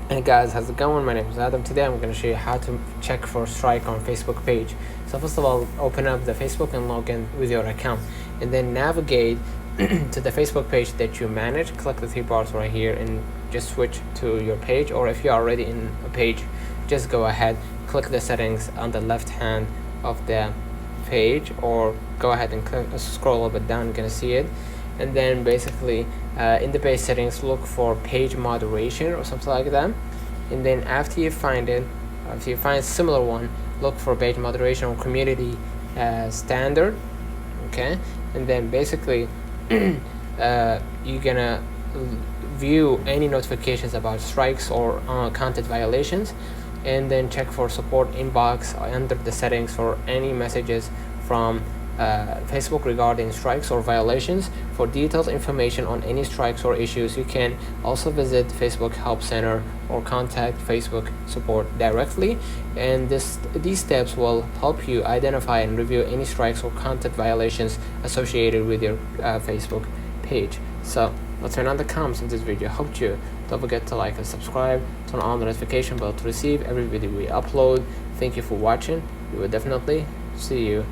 Hey guys, how's it going? My name is Adam. Today I'm going to show you how to check for strike on Facebook page. So first of all, open up the Facebook and log in with your account, and then navigate to the Facebook page that you manage. Click the three bars right here and just switch to your page, or if you're already in a page, just go ahead, click the settings on the left hand of the page, or go ahead and scroll a little bit down. You're going to see it. And then basically in the page settings, look for page moderation or something like that, and then after you find it, if you find a similar one, look for page moderation or community standard. Okay, and then basically you're gonna view any notifications about strikes or content violations, and then check for support inbox under the settings for any messages from Facebook regarding strikes or violations. For detailed information on any strikes or issues, you can also visit Facebook Help Center or contact Facebook support directly, and these steps will help you identify and review any strikes or content violations associated with your Facebook page. So let's turn on the comments in this video. Hope you don't forget to like and subscribe, turn on the notification bell to receive every video we upload. Thank you for watching. We will definitely see you